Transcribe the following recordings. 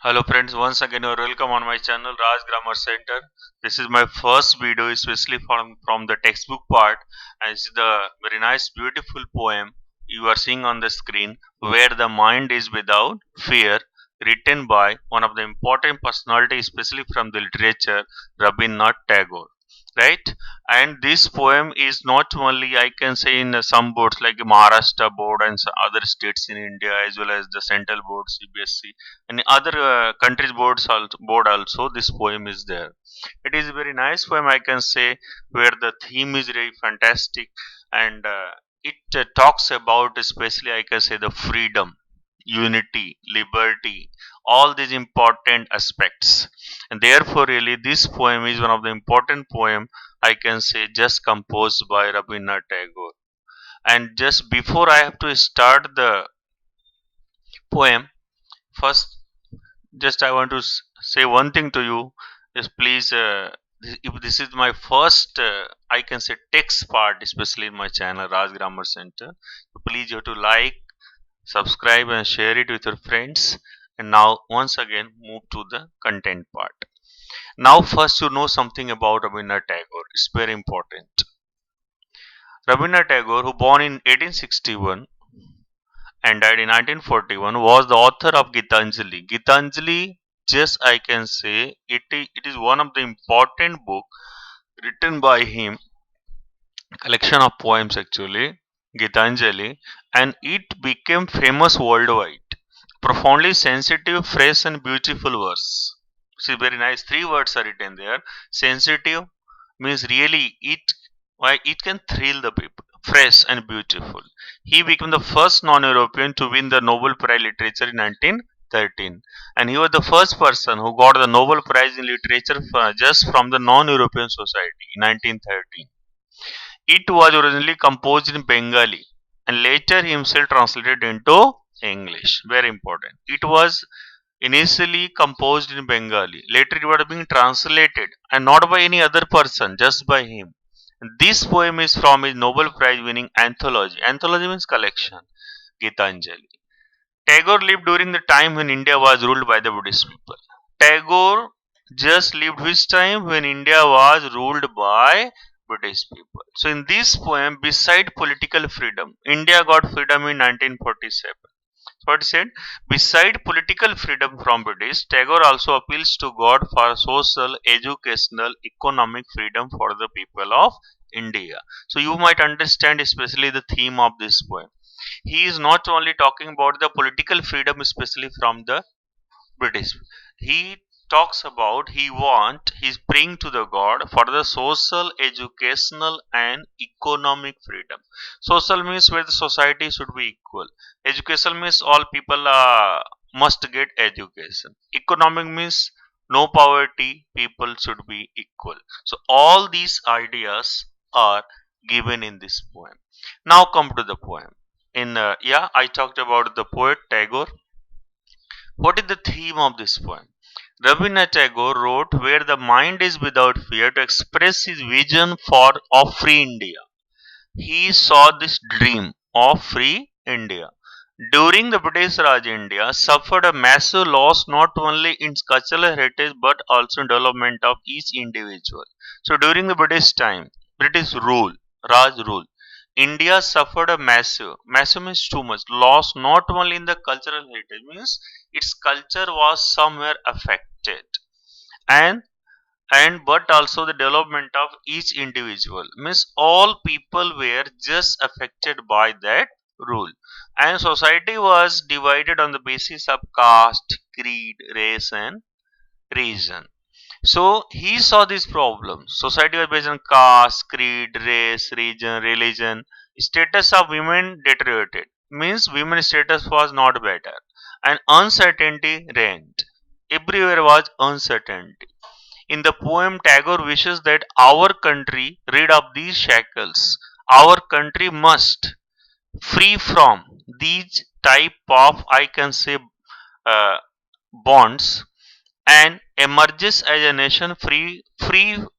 Hello friends, once again you are welcome on my channel Raj Grammar Center. This is my first video especially from the textbook part, and it's the very nice beautiful poem you are seeing on the screen, Where the Mind is Without Fear, written by one of the important personalities especially from the literature, Rabindranath Tagore, right? And this poem is not only I can say in some boards like Maharashtra board and some other states in India, as well as the central board CBSC and other countries board also this poem is there. It is a very nice poem I can say, where the theme is very fantastic, and it talks about especially I can say the freedom, unity, liberty, all these important aspects. And therefore really this poem is one of the important poem I can say just composed by Rabindranath Tagore. And just before I have to start the poem, first just I want to say one thing to you is please, if this is my first I can say text part especially in my channel Raj Grammar Center, so please you have to like, subscribe and share it with your friends. And now once again move to the content part. Now first you know something about Rabindranath Tagore. It's very important. Rabindranath Tagore, who born in 1861 and died in 1941, was the author of Gitanjali. Gitanjali, just I can say, it is one of the important book written by him, collection of poems actually, Gitanjali, and it became famous worldwide. Profoundly sensitive, fresh and beautiful verse. See, very nice. Three words are written there. Sensitive means really it can thrill the people. Fresh and beautiful. He became the first non-European to win the Nobel Prize Literature in 1913, and he was the first person who got the Nobel Prize in Literature just from the non-European Society in 1913. It was originally composed in Bengali and later himself translated into English. Very important. It was initially composed in Bengali. Later it was being translated, and not by any other person, just by him. This poem is from his Nobel Prize winning anthology. Anthology means collection, Gitanjali. Tagore lived during the time when India was ruled by the Buddhist people. Tagore just lived which time when India was ruled by Buddhist people. So in this poem, beside political freedom, India got freedom in 1947. So what he said, beside political freedom from British, Tagore also appeals to God for social, educational, economic freedom for the people of India. So you might understand especially the theme of this poem. He is not only talking about the political freedom especially from the British. He talks about he's praying to the God for the social, educational and economic freedom. Social means where the society should be equal. Education means all people must get education. Economic means no poverty, people should be equal. So all these ideas are given in this poem. Now come to the poem. I talked about the poet Tagore. What is the theme of this poem? Rabindranath Tagore wrote where the mind is without fear to express his vision of free India. He saw this dream of free India. During the British Raj, India suffered a massive loss not only in its cultural heritage but also in development of each individual. So during the British time, British rule, Raj rule, India suffered a massive means too much loss not only in the cultural heritage means its culture was somewhere affected, and but also the development of each individual means all people were just affected by that rule, and society was divided on the basis of caste, creed, race and region. So he saw this problem. Society was based on caste, creed, race, region, religion. Status of women deteriorated. Means women's status was not better. And uncertainty reigned. Everywhere was uncertainty. In the poem, Tagore wishes that our country rid of these shackles. Our country must free from these type of I can say uh, bonds, and emerges as a nation free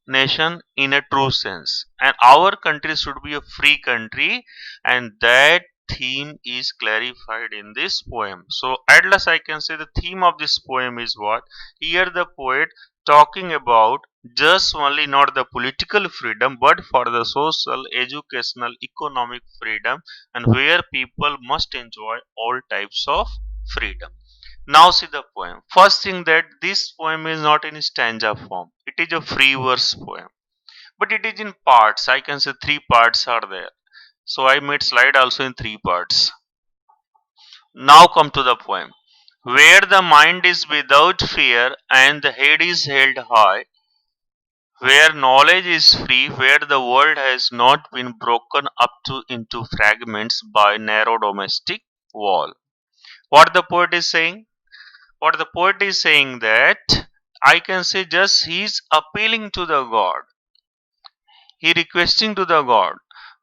nation in a true sense, and our country should be a free country, and that theme is clarified in this poem. So at last I can say the theme of this poem is what? Here the poet talking about just only not the political freedom but for the social, educational, economic freedom, and where people must enjoy all types of freedom. Now see the poem. First thing that this poem is not in stanza form. It is a free verse poem. But it is in parts. I can say three parts are there. So I made slide also in three parts. Now come to the poem. Where the mind is without fear and the head is held high, where knowledge is free, where the world has not been broken up to into fragments by narrow domestic wall. What the poet is saying? What the poet is saying that I can say just he is appealing to the God. He requesting to the God.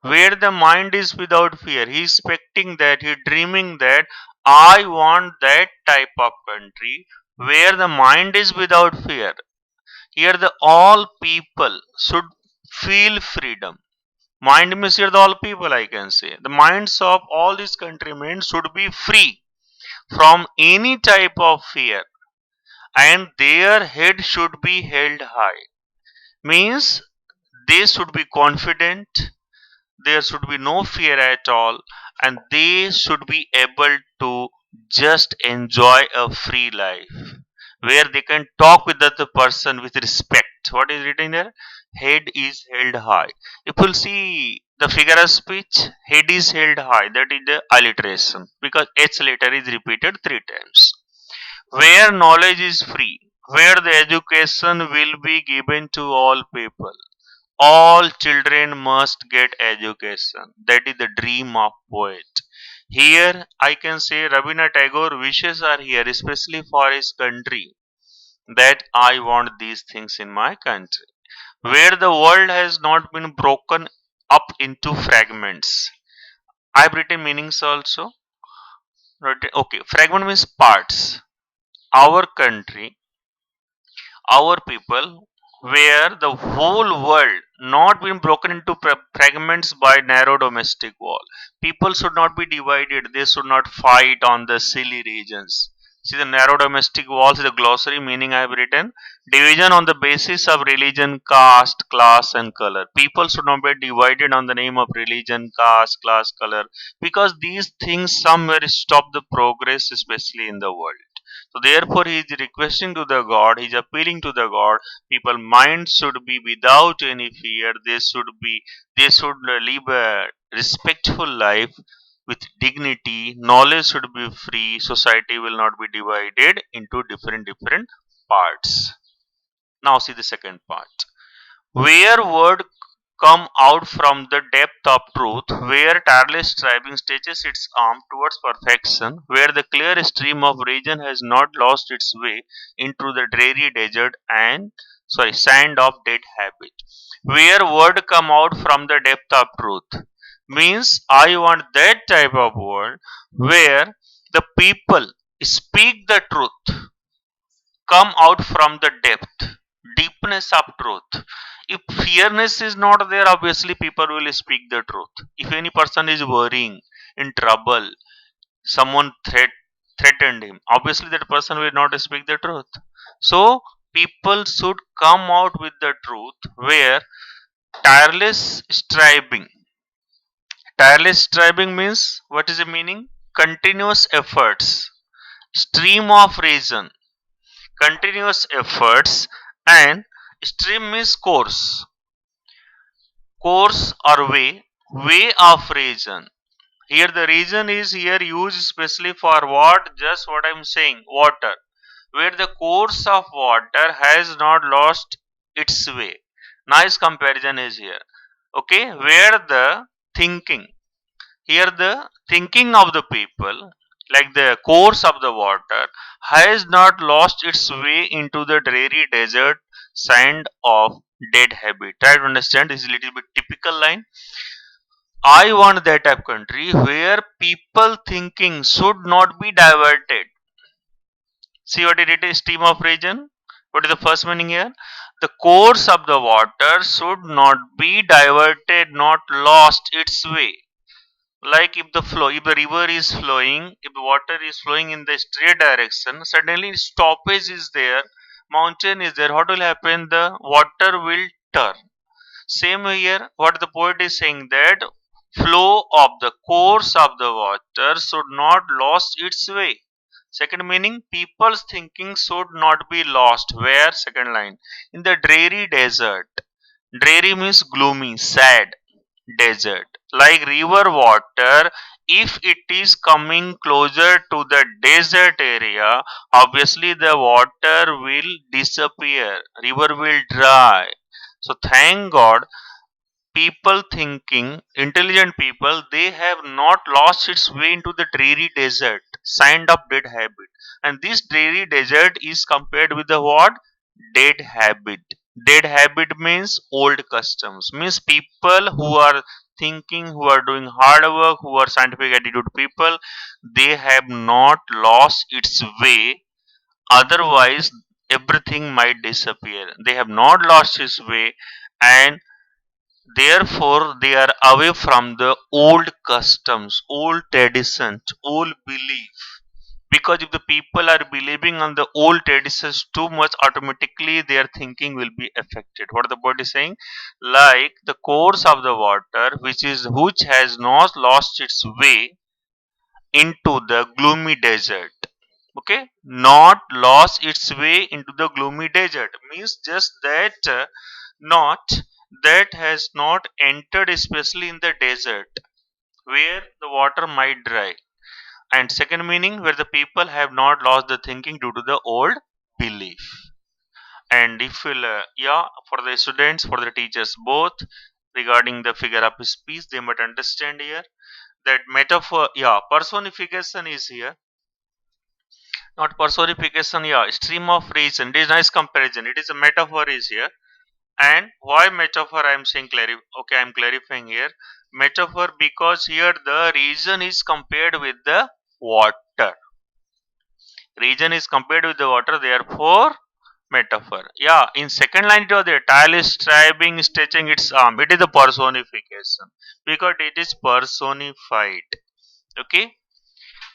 Where the mind is without fear, he expecting that, he dreaming that I want that type of country where the mind is without fear. Here the all people should feel freedom. Mind means here the all people I can say. The minds of all these countrymen should be free from any type of fear and their head should be held high. Means they should be confident, there should be no fear at all, and they should be able to just enjoy a free life where they can talk with the other person with respect. What is written there? Head is held high. If you'll see the figure of speech, head is held high, that is the alliteration because H letter is repeated three times. Where knowledge is free, where the education will be given to all people, all children must get education. That is the dream of poet. Here I can say Rabindranath Tagore wishes are here, especially for his country, that I want these things in my country. Where the world has not been broken up into fragments. I've written meanings also. Okay, fragment means parts. Our country, our people, where the whole world not been broken into fragments by narrow domestic wall. People should not be divided, they should not fight on the silly regions. See the narrow domestic walls, the glossary meaning I have written: division on the basis of religion, caste, class and color. People should not be divided on the name of religion, caste, class, color, because these things somewhere stop the progress, especially in the world. So therefore he is requesting to the God, he is appealing to the God, people minds should be without any fear, they should live a respectful life with dignity, knowledge should be free, society will not be divided into different parts. Now see the second part. Where word come out from the depth of truth, where tireless striving stretches its arm towards perfection, where the clear stream of reason has not lost its way into the dreary desert and sand of dead habit. Where word come out from the depth of truth means I want that type of world where the people speak the truth, come out from the depth, deepness of truth. If fearness is not there, obviously people will speak the truth. If any person is worrying, in trouble, someone threatened him, obviously that person will not speak the truth. So people should come out with the truth where tireless striving. Tireless striving means what is the meaning? Continuous efforts, stream of reason, continuous efforts, and stream means course or way of reason. Here the reason is here used especially for what? Just what I'm saying, water. Where the course of water has not lost its way. Nice comparison is here. Okay, where the thinking, here the thinking of the people, like the course of the water, has not lost its way into the dreary desert sand of dead habit. Try to understand, this is a little bit typical line. I want that type of country where people thinking should not be diverted. See what it is, stream of region. What is the first meaning here? The course of the water should not be diverted, not lost its way. Like if the river is flowing, if the water is flowing in the straight direction, suddenly stoppage is there, mountain is there, what will happen? The water will turn. Same here, what the poet is saying, that flow of the course of the water should not lose its way. Second meaning, people's thinking should not be lost. Where? Second line, in the dreary desert. Dreary means gloomy, sad desert. Like river water, if it is coming closer to the desert area, obviously the water will disappear, river will dry. So thank God, people thinking, intelligent people, they have not lost its way into the dreary desert, signed of dead habit. And this dreary desert is compared with the what? Dead habit. Dead habit means old customs, means people who are thinking, who are doing hard work, who are scientific attitude people, they have not lost its way. Otherwise, everything might disappear. They have not lost its way, and therefore they are away from the old customs, old traditions, old belief. Because if the people are believing on the old traditions too much, automatically their thinking will be affected. What the poet is saying, like the course of the water, which has not lost its way into the gloomy desert. Okay, not lost its way into the gloomy desert means just that not that has not entered, especially in the desert where the water might dry. And second meaning, where the people have not lost the thinking due to the old belief. And if we'll, yeah, for the students, for the teachers both, regarding the figure of speech, they might understand here that metaphor, yeah, personification is here. Not personification, yeah, stream of reason. It is nice comparison. It is a metaphor is here. And why metaphor? I am saying okay, I am clarifying here. Metaphor because here the reason is compared with the water. Region is compared with the water, therefore metaphor. Yeah, in second line it was there. Tile is striving, stretching its arm. It is the personification because it is personified. Okay,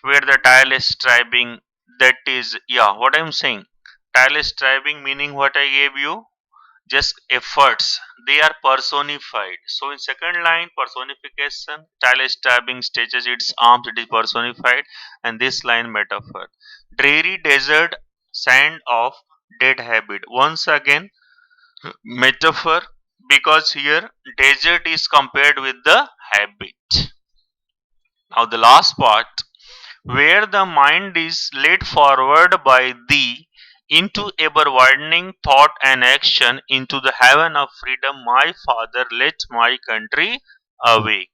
where the tile is striving, that is, yeah, what I'm saying. Tile is striving meaning what I gave you, just efforts, they are personified. So in second line, personification, tile stabbing stretches its arms, it is personified. And this line, metaphor, dreary desert, sand of dead habit, once again metaphor, because here desert is compared with the habit. Now the last part, where the mind is led forward by thee into ever widening thought and action into the heaven of freedom, my father, let my country awake.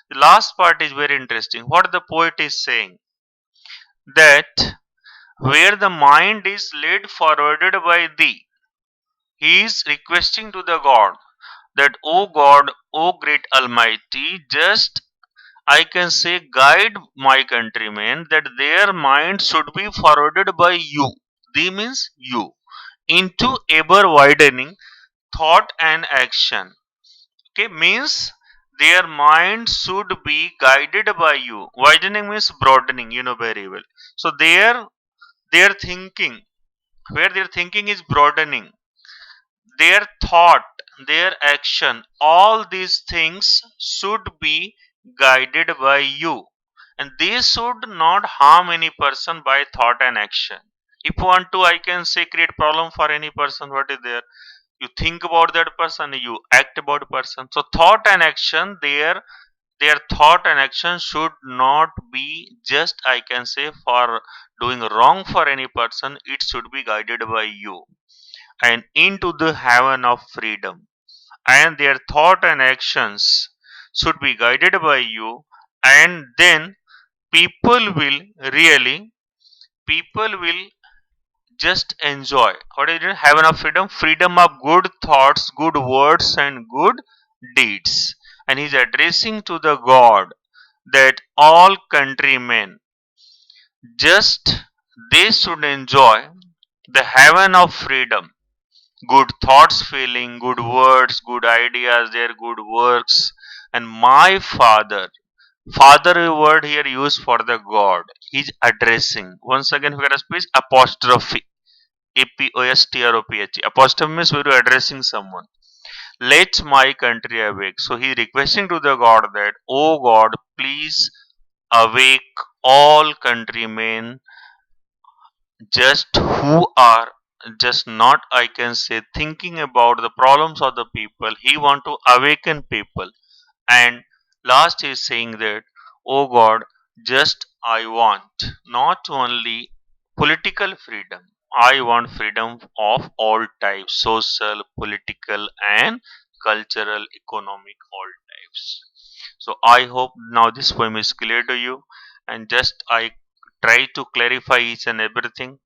The last part is very interesting. What the poet is saying, that where the mind is led forwarded by thee, he is requesting to the God that, O God, O great Almighty, just I can say guide my countrymen that their mind should be forwarded by you. The means you into ever widening thought and action. Okay, means their mind should be guided by you. Widening means broadening, you know very well. So their thinking, where their thinking is broadening, their thought, their action, all these things should be guided by you. And they should not harm any person by thought and action. If you want to, I can say create problem for any person. What is there? You think about that person, you act about person. So thought and action, their thought and action should not be just, I can say, for doing wrong for any person. It should be guided by you and into the heaven of freedom. And their thought and actions should be guided by you. And then people will really, people will just enjoy. What is it? Heaven of freedom, freedom of good thoughts, good words, and good deeds. And he's addressing to the God that all countrymen, just they should enjoy the heaven of freedom, good thoughts, feeling, good words, good ideas, their good works. And my father, Father word here used for the God. He's addressing. Once again, figure of speech apostrophe. Apostrophe. Apostrophe means we're addressing someone. Let my country awake. So he requesting to the God that, oh God, please awake all countrymen, just who are just not, I can say, thinking about the problems of the people. He want to awaken people. And last he is saying that, oh God, just I want not only political freedom, I want freedom of all types, social, political, and cultural, economic, all types. So I hope now this poem is clear to you, and just I try to clarify each and everything.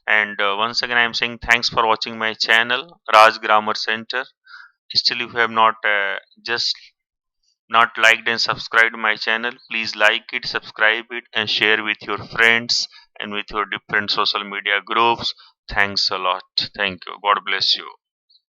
And once again, I am saying thanks for watching my channel, Raj Grammar Center. Still, if you have not just not liked and subscribed my channel, please like it, subscribe it, and share with your friends and with your different social media groups. Thanks a lot. Thank you. God bless you.